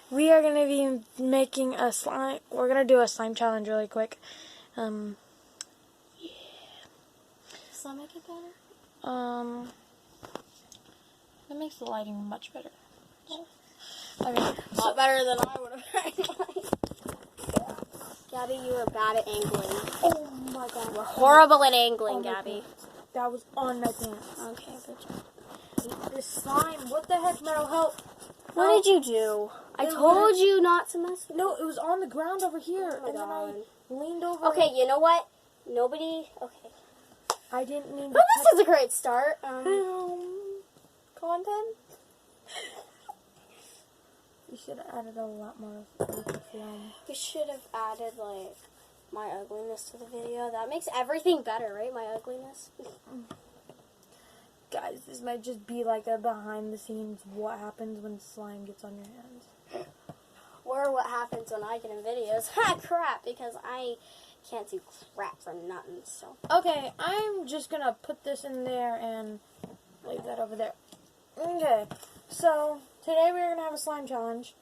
we are going to be making a slime. We're going to do a slime challenge really quick. Yeah. Does that make it better? That makes the lighting much better. Okay. A lot better than I would have. Gabby, you are bad at angling. Oh my god. You're horrible at angling, Gabby. That was on my pants. Okay, good job. This slime, what the heck, Metal, help. What did you do? I told you not to mess with No, it was on the ground over here. Oh my and then God. I leaned over. Okay, you know what? Nobody... Okay. I didn't mean to Well, this is a great start. Content? You should have added a lot more film. We should have added, like, my ugliness to the video. That makes everything better, right? My ugliness. Guys, this might just be like a behind the scenes what happens when slime gets on your hands. Or what happens when I get in videos. Ha, crap, because I can't do crap for nothing, so. Okay, I'm just gonna put this in there and leave that over there. Okay, so today we're gonna have a slime challenge.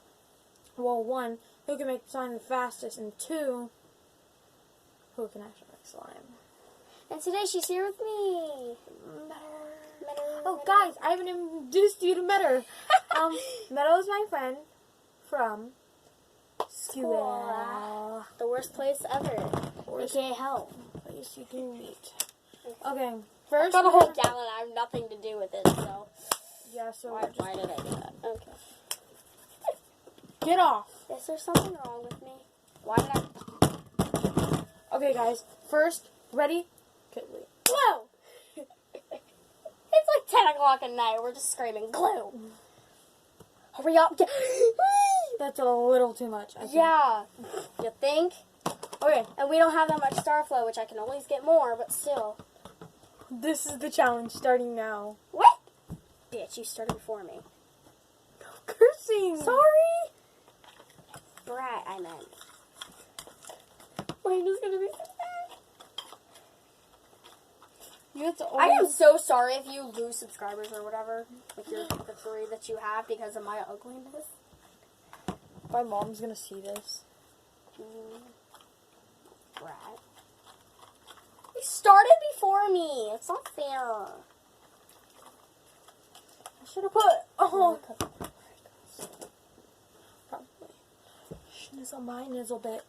Well, 1, who can make slime the fastest, and 2, who can actually make slime. And today she's here with me. Oh, guys, I haven't introduced you to Meadow. Meadow is my friend from school. The worst place ever. AKA hell. Place you can meet. Okay, first. Got a whole gallon. I have nothing to do with it, so. Yeah, so Why did I do that? Okay. Get off. Is there something wrong with me? Why did I? Okay, guys. First, ready? Glue! It's like 10 o'clock at night. We're just screaming, glue! Hurry up. That's a little too much, I think. Yeah. You think? Okay. And we don't have that much Starflow, which I can always get more, but still. This is the challenge starting now. What? Bitch, you started before me. Cursing! Sorry! Brat, I meant. Mine is gonna be so bad. I am so sorry if you lose subscribers or whatever. Like the 3 that you have because of my ugliness. My mom's gonna see this. Brat. You started before me. It's not fair. I should have put. Oh. Probably. Nizzle my nizzle bit.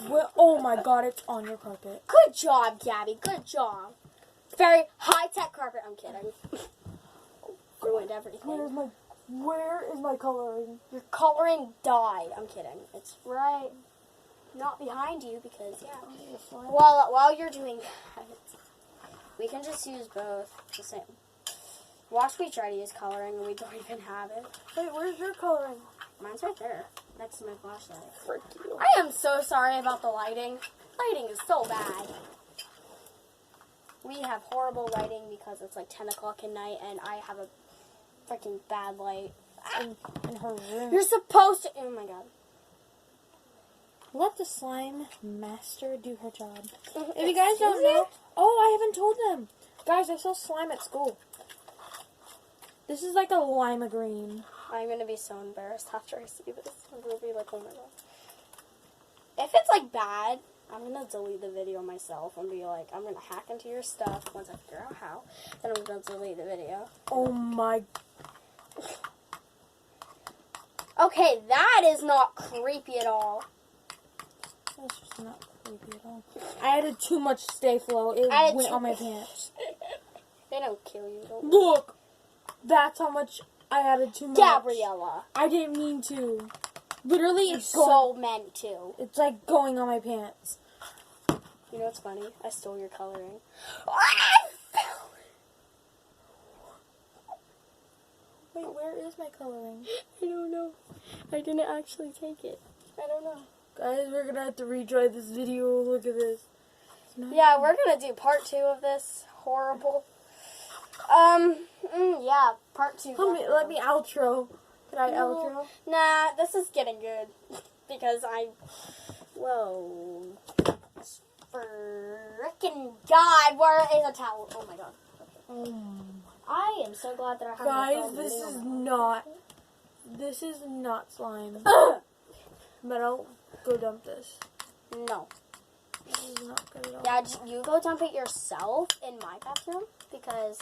Well, oh my god, it's on your carpet. Good job, Gabby. Good job. Very high-tech carpet. I'm kidding. Ruined everything. Where is my coloring? Your coloring died. I'm kidding. It's right not behind you because, yeah. While you're doing that, we can just use both the same. Watch me try to use coloring and we don't even have it. Wait, where's your coloring? Mine's right there, next to my flashlight. Frick you. I am so sorry about the lighting. Lighting is so bad. We have horrible lighting because it's like 10 o'clock at night and I have a freaking bad light. In her room. You're supposed to... Oh my god. Let the slime master do her job. If you guys don't know... Oh, I haven't told them. Guys, I saw slime at school. This is like a lima green. I'm going to be so embarrassed after I see this. I'm going to be like, oh my god. If it's like bad... I'm going to delete the video myself and be like, I'm going to hack into your stuff once I figure out how. Then I'm going to delete the video. Oh my... Okay, that is not creepy at all. That's just not creepy at all. I added too much Stay Flow. It went on my pants. They don't kill you. Don't Look! That's how much I added too much. Gabriella. I didn't mean to. Literally, it's so meant to. It's like going on my pants. You know what's funny? I stole your coloring. Wait, where is my coloring? I don't know. I didn't actually take it. I don't know. Guys, we're gonna have to retry this video. Look at this. Yeah, we're gonna do part 2 of this. Horrible. Yeah, part 2. Let me outro. Can I outro? Nah, this is getting good. Because whoa. Frickin' God, where is a towel? Oh my god. Okay. I am so glad that I have Guys, this is not This is not slime. But I'll go dump this. No. This is not good at all. Yeah, you go dump it yourself in my bathroom because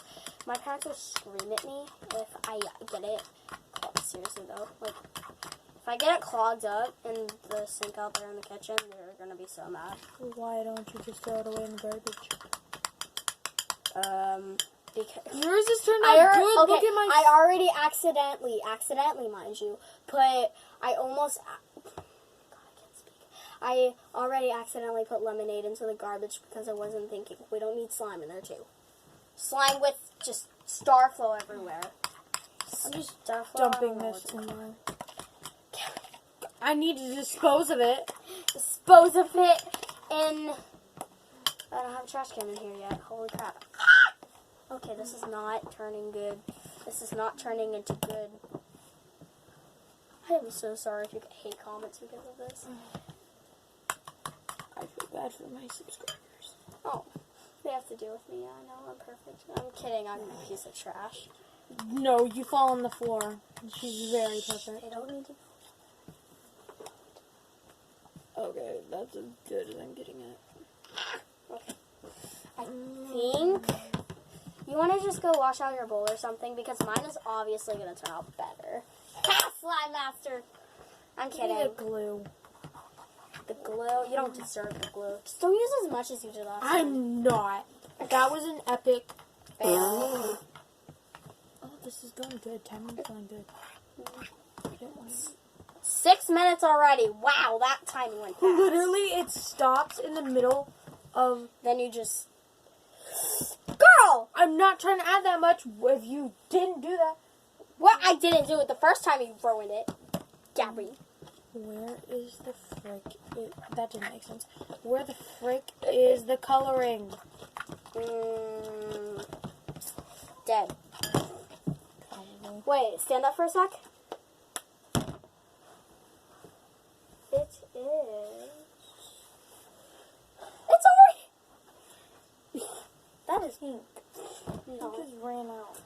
my parents will scream at me if I get it. Seriously though, like if I get it clogged up in the sink out there in the kitchen, they're gonna be so mad. Why don't you just throw it away in the garbage? Because Yours is turned out good. Okay, Look at my. I already accidentally, mind you, I already accidentally put lemonade into the garbage because I wasn't thinking. We don't need slime in there too. Slime with just star flow everywhere. I'm just Star flow, dumping this in my. I need to dispose of it. Dispose of it in. I don't have a trash can in here yet. Holy crap. Okay, this is not turning good. This is not turning into good. I am so sorry if you hate comments because of this. I feel bad for my subscribers. Oh, they have to deal with me. I know, I'm perfect. I'm kidding. I'm a piece of trash. No, you fall on the floor. She's very perfect. They don't need to. Okay, that's as good as I'm getting it. Okay. I think you want to just go wash out your bowl or something because mine is obviously going to turn out better. Ha! Slime Master! I'm kidding. Need a glue. The glue? You don't deserve the glue. Just don't use as much as you did last time. I'm not. That was an epic fail. Oh, this is going good. 10 minutes going good. I don't want to- 6 minutes already. Wow, that time went fast. Literally, it stops in the middle of... Then you just... Girl! I'm not trying to add that much if you didn't do that. What? I didn't do it the first time you ruined it. Gabby. Where is the frick? That didn't make sense. Where the frick is the coloring? Dead. Probably. Wait, stand up for a sec. It is... It's already... That is pink. It No. just ran out.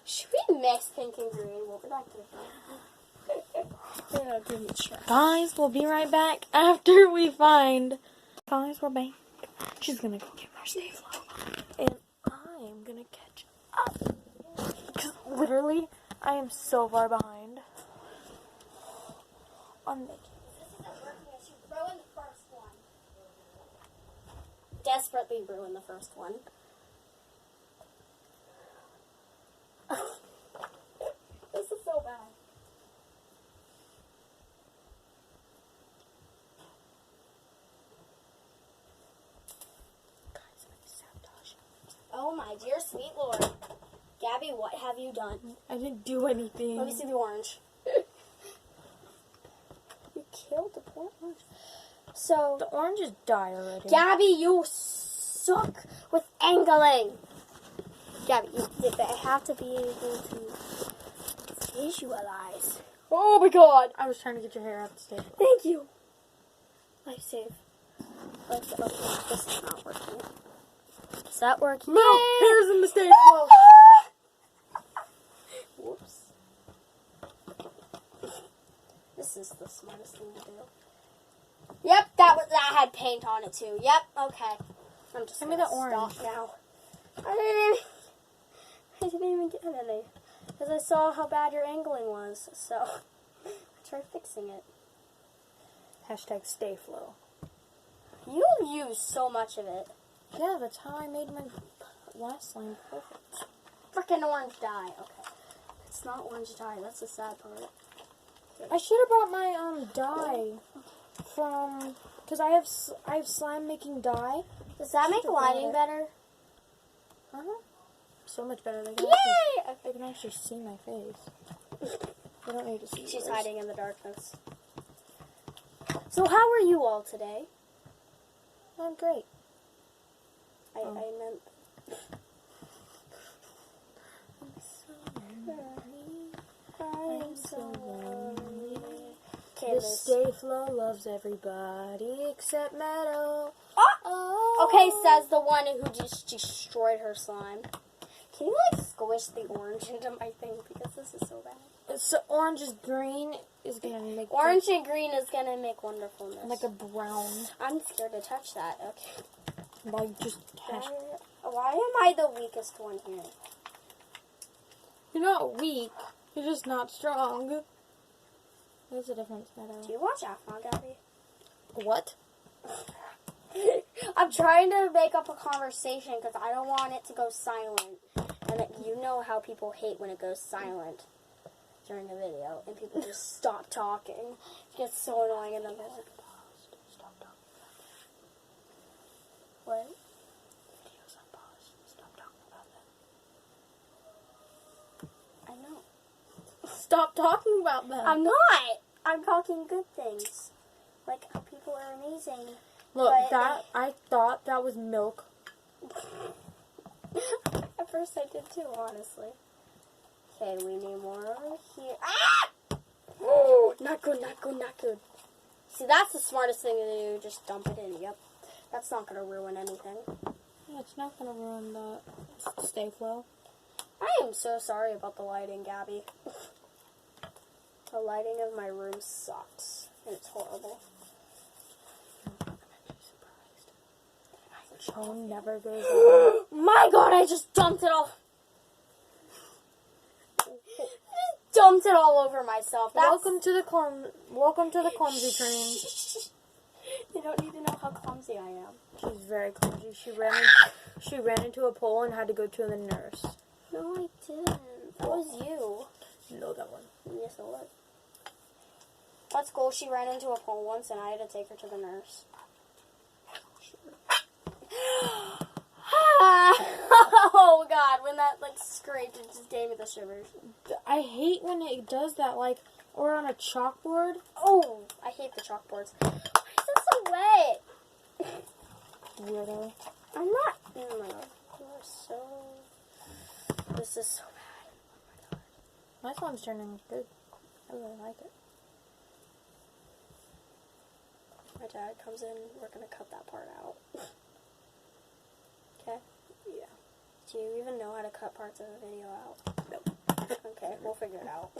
Should we mix pink and green? We'll be back to the Guys, we'll be right back after we find... Guys, we're back. She's gonna go get more Stay Flow. And I am gonna catch up. Because literally, I am so far behind. On making. Ruined the first one. Desperately ruined the first one. This is so bad. Guys, I'm sabotage. Oh my dear sweet Lord. Gabby, what have you done? I didn't do anything. Let me see the orange. You killed the poor orange. So, The oranges die already. Gabby, you suck with angling. Gabby, you have to be able to visualize. Oh my god! I was trying to get your hair out the stage. Thank you. Life save. Life save. Okay, this is not working. Is that working? No! Here's a mistake. Whoa. Whoops. This is the smartest thing to do. Yep, that had paint on it too. Yep, okay. I'm just Give me gonna the orange. stop now. I didn't even get any. Because I saw how bad your angling was. So, I tried fixing it. Hashtag stay flow. You use so much of it. Yeah, that's how I made my last slime perfect. Freaking orange dye. Okay. It's not orange dye. That's the sad part. I should have brought my dye from, because I have slime making dye. Does that make Should've brought lighting it. better? So much better. They can, Yay! they can actually see my face. They don't need to see. She's yours. hiding in the darkness. So how are you all today? I'm great. I meant... I'm so lonely. Okay, The Stay Flow loves everybody except Meadow. Okay, says the one who just destroyed her slime. Can you like squish the orange into my thing because this is so bad? So orange is green is gonna make Orange and green is gonna make wonderfulness. like a brown. I'm scared to touch that. Okay. Like just Why am I the weakest one here? you're not weak. You're just not strong. There's a difference, Meadow. Do you watch Afron, Gabby? What? I'm trying to make up a conversation because I don't want it to go silent. And you know how people hate when it goes silent during a video and people just stop talking. It gets so annoying and then they're like, Stop talking. what? Videos on pause. Stop talking about them. I know. Stop talking about them. I'm not. I'm talking good things. Like how people are amazing. Look, but- I thought that was milk. At first I did too, honestly. Okay, we need more over here. Ah! Oh, not good, not good, not good. See, that's the smartest thing to do. Just dump it in. Yep. That's not going to ruin anything. Yeah, it's not gonna ruin the stay flow. I am so sorry about the lighting, Gabby. The lighting of my room sucks. And it's horrible. Phone never goes out. My god, I just dumped it all. Just dumped it all over myself. Welcome to the clumsy train. You don't need to know how clumsy I am. She's very clumsy. She ran into a pole and had to go to the nurse. No, I didn't. That was you. No, that one. Yes, it was. That's cool. She ran into a pole once and I had to take her to the nurse. Oh god, when that like scraped, it just gave me the shivers. I hate when it does that, like, or on a chalkboard. Oh, I hate the chalkboards. Why is it so wet? Weirdo. I'm not. No, you are so. This is so bad. My slime's turning good. I really like it. My dad comes in. We're gonna cut that part out. Okay. Yeah. Do you even know how to cut parts of a video out? Nope. Okay, we'll figure it out.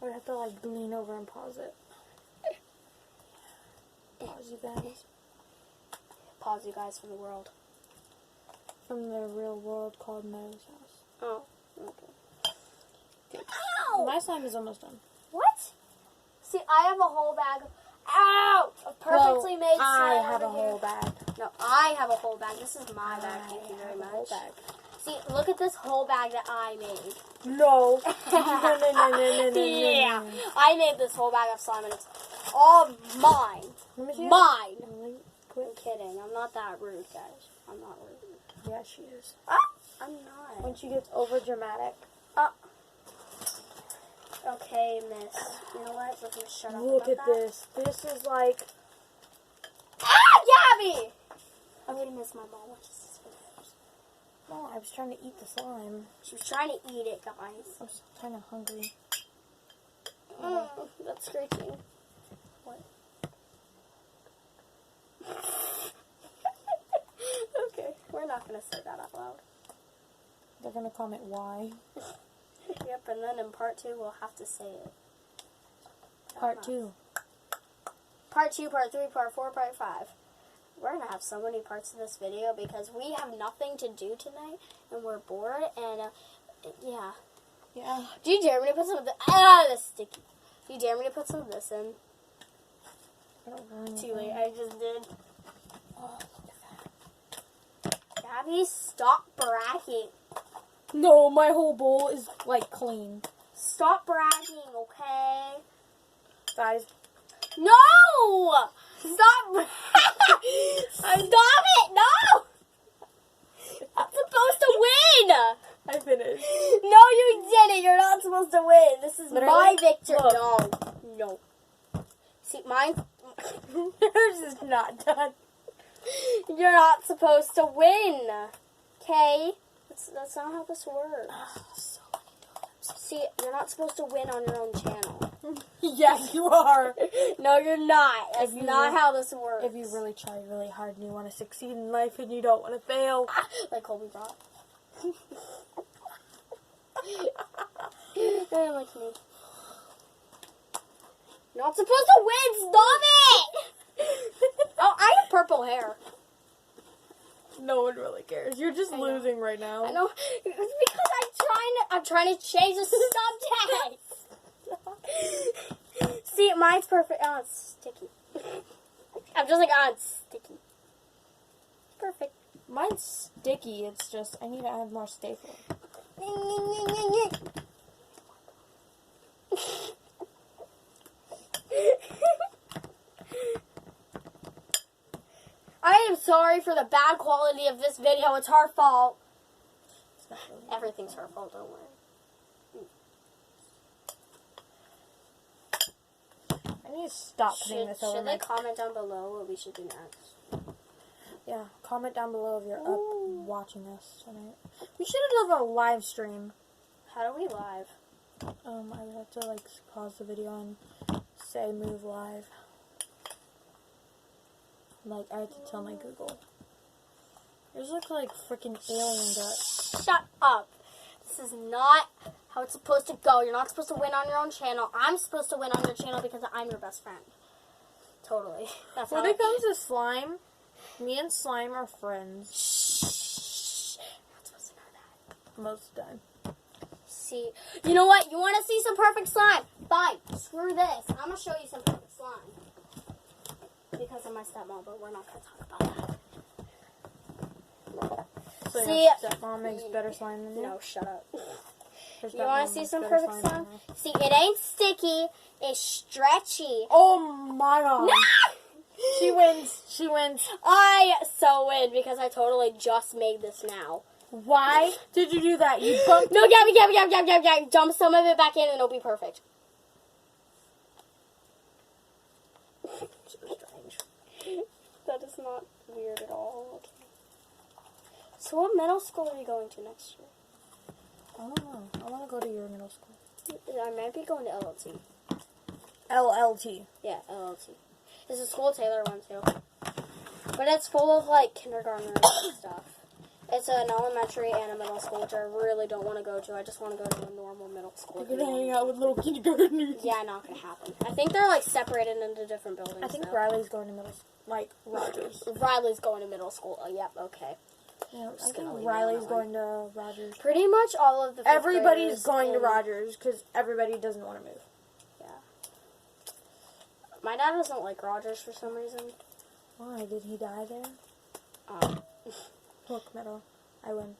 Or have to, like, lean over and pause it. Pause you guys. Pause you guys from the world. From the real world called Meadow's house. Oh, okay. My slime is almost done. What? See, I have a whole bag of perfectly made slime. I have a over here. whole bag. No, I have a whole bag. This is my bag. Thank you very much. See, look at this whole bag that I made. No. Yeah, I made this whole bag of slime and it's all mine. Let me see it. Mine. I'm Quick. kidding. I'm not that rude, guys. I'm not rude. Yeah, she is. I'm not. When she gets over dramatic. Okay, miss. You know what? Let me shut up. Look about at that. this. This is like. Gabby! Okay, miss, my mom watches this video. No, I was trying to eat the slime. She was trying to eat it, guys. I was kind of hungry. That's screeching. What? Okay, we're not going to say that out loud. They're gonna comment why. Yep, and then in part 2, we'll have to say it. Part 2. Part 2, part 3, part 4, part 5. We're going to have so many parts of this video because we have nothing to do tonight and we're bored and, yeah. Yeah. Do you dare me to put some of this? That's sticky. Do you dare me to put some of this in? Too late, I just did. Oh, look at that. Gabby, stop bragging. No, my whole bowl is like clean. Stop bragging, okay? Guys. No! Stop! Stop it! No! I'm supposed to win! I finished. No, you didn't. You're not supposed to win. This is Literally? my victory. Look. No. See, mine. Yours is not done. You're not supposed to win. Okay? That's not how this works. See, you're not supposed to win on your own channel. Yes, you are. No, you're not. That's If you not re- how this works. If you really try really hard and you want to succeed in life and you don't want to fail. Like Colby Brock. They're like me. Not supposed to win. Stop it! Oh, I have purple hair. No one really cares. You're just losing right now. I know. It's because I'm trying to change the subject. See, mine's perfect. Oh, it's sticky. I'm just like, oh, it's sticky. Perfect. Mine's sticky. It's just I need to add more stapler. I am sorry for the bad quality of this video. It's her fault. It's not really Everything's her fault, don't worry. I need to stop putting this over Should my... they comment down below what we should do next? Yeah, comment down below if you're up watching us tonight. We should have done a live stream. How do we live? I would have to like pause the video and say move live. Like I had to tell my Google. Yours look like freaking alien gut. Shut up. This is not how it's supposed to go. You're not supposed to win on your own channel. I'm supposed to win on your channel because I'm your best friend. Totally. That's When how it comes to slime, me and slime are friends Shh. You're not supposed to know that. most of the time. See, you know what? You want to see some perfect slime? Fine. Screw this. I'm going to show you some perfect slime. Because of my stepmom, but we're not going to talk about that. So See, your stepmom makes better slime than you? No, shut up. Her You want stepmom to see makes some better perfect than slime? you. See, it ain't sticky. It's stretchy. Oh my god. No! She wins. She wins. I so win because I totally just made this now. Why did you do that? You bumped. No, Gabby. Dump some of it back in and it'll be perfect. So strange. That is not weird at all. Okay. So what middle school are you going to next year? I don't know. I want to go to your middle school. I might be going to LLT. LLT. Yeah, LLT. It's a school Taylor went to. But it's full of, like, kindergartners and stuff. It's an elementary and a middle school, which I really don't want to go to. I just want to go to a normal middle school. You're gonna hang out with little kindergartners. Yeah, not going to happen. I think they're, like, separated into different buildings. I think though. Riley's going to middle school. Like, Rogers. Riley's going to middle school. Oh, yep, okay. Yeah, I just think gonna leave Riley's that going to Rogers. Pretty much all of the fifth Everybody's graders going to in- Rogers because everybody doesn't want to move. Yeah. My dad doesn't like Rogers for some reason. Why? Did he die there? Look, middle. I win.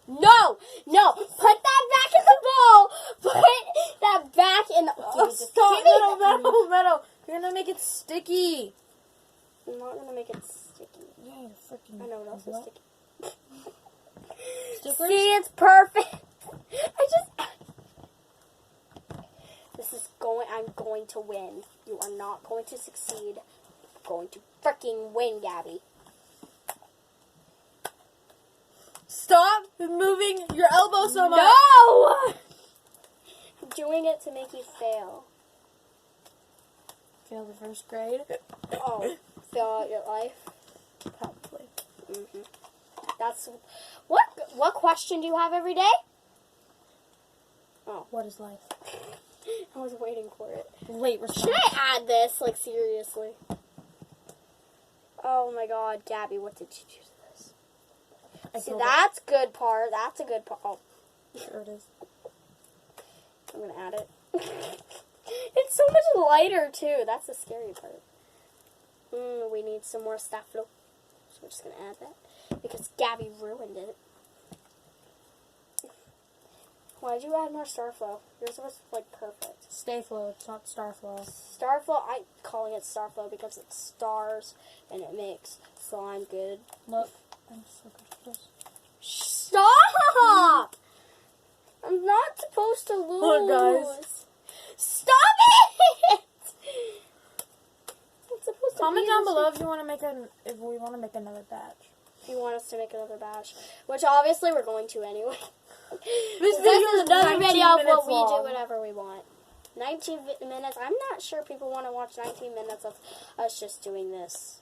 No! Put that back in the bowl! Put that back in the... Stop, middle. You're gonna make it sticky. I'm not gonna make it sticky. Yeah, you're freaking. I know what else is what? sticky. Stickers? See, it's perfect. I'm going to win. You are not going to succeed. I'm going to freaking win, Gabby. Stop moving your elbow so much. No! I'm doing it to make you fail. Fail the first grade? Oh, fail out your life? Probably. Mm-hmm. That's... What question do you have every day? Oh. What is life? I was waiting for it. Late response. Should I add this? Like, seriously? Oh my god, Gabby, what did you do to this? See, that's good part. That's a good part. Oh, Sure it is. I'm gonna add it. It's so much lighter, too. That's the scary part. We need some more Staflo. So we're just gonna add that. Because Gabby ruined it. Why'd you add more Starflow? Yours was, like, perfect. Stayflow, it's not Starflow. Starflow, I'm calling it Starflow because it's stars and it makes slime good. Look, I'm so good at this. Stop! I'm not supposed to lose. Look, guys. Stop it! I'm supposed to Comment be down this- below if we want to make another batch. If you want us to make another batch, which obviously we're going to anyway. This This video is is another 19 video of minutes what we long. do whenever we want. 19 minutes. I'm not sure people want to watch 19 minutes of us just doing this.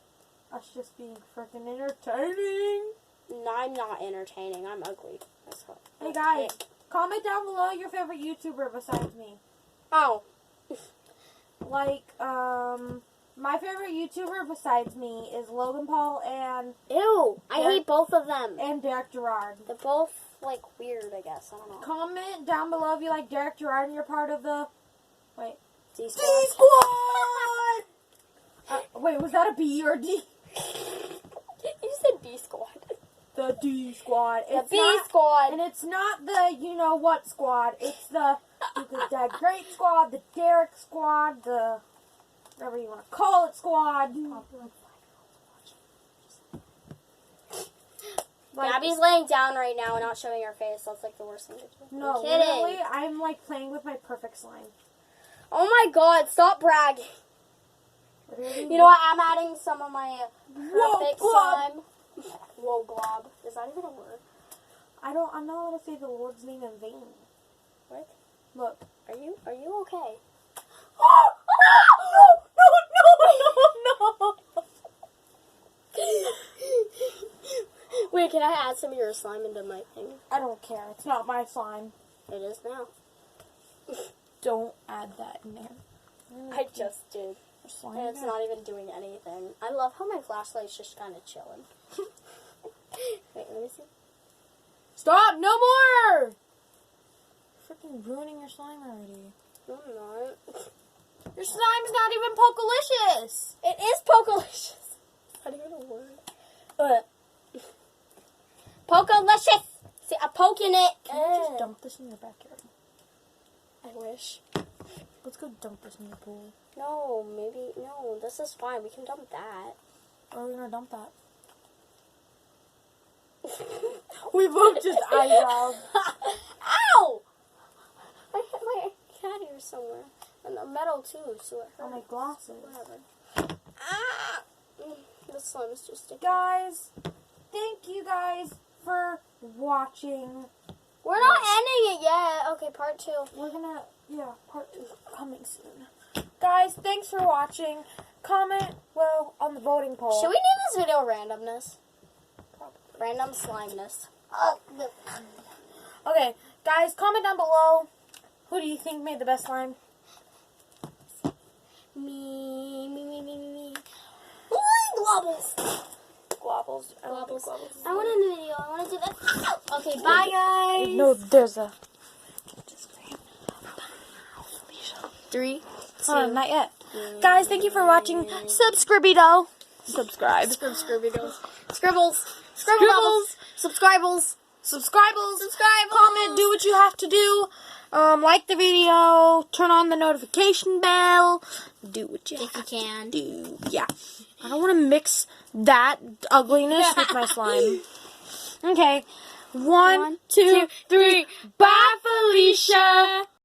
Us just being freaking entertaining. No, I'm not entertaining. I'm ugly. Hey guys, comment down below your favorite YouTuber besides me. Oh. Like, my favorite YouTuber besides me is Logan Paul and Ew. I hate both of them. Derek Gerard. They're both, like, weird, I guess. I don't know. Comment down below if you like Derek Gerard and you're part of the... Wait. D-Squad. D-Squad! Wait, was that a B or a D? You said B-Squad. The D Squad. The B-Squad. And it's not the you-know-what squad. It's the Dad Great Squad, the Derek Squad, the... whatever you want to call it squad. Like, Gabby's laying down right now and not showing her face. That's like the worst thing to do. no, I'm kidding. literally, I'm like playing with my perfect slime. Oh my god, stop bragging. Literally, You know what? I'm adding some of my perfect glob. slime. Whoa, glob. Is that even a word? I'm not allowed to say the Lord's name in vain. What? Look. Are you okay? No. Wait, can I add some of your slime into my thing? I don't care. It's not my slime. It is now. Don't add that in there. I just did. Slime And it's there. not even doing anything. I love how my flashlight's just kind of chilling. Wait, let me see. Stop! No more! Freaking ruining your slime already. No, I'm not. Your slime's not even Pokelicious! It is Pokelicious. Not even a word. Pokelicious! See, I'm poking it. Can you just dump this in your backyard? I wish. Let's go dump this in the pool. No, maybe. No, this is fine. We can dump that. Or we're gonna dump that. We both just eyebrows. Ow! I hit my cat ear somewhere. And the metal too, so it hurt. On my glasses. Whatever. Ah! The slime is just sticking. Guys, thank you guys for watching. We're not ending it yet. Okay, part 2. We're gonna, part 2 coming soon. Guys, thanks for watching. Comment, on the voting poll. Should we name this video Randomness? Random Slimeness. Okay, guys, comment down below. Who do you think made the best slime? Me. Ooh, globbles. Globbles. Globbles. I want to end the video. I want to do that. Okay, bye, guys. No, there's a... 3, 2. not yet. Guys, thank you for watching. Subscribe. Subscribers. Scribbles. Scribbles. Subscribbles. Subscribe. Comment. Do what you have to do. Like the video. Turn on the notification bell. Do what you have can. to do. Yeah. I don't want to mix that ugliness with my slime. Okay. 1, 2, 3. Bye, Felicia.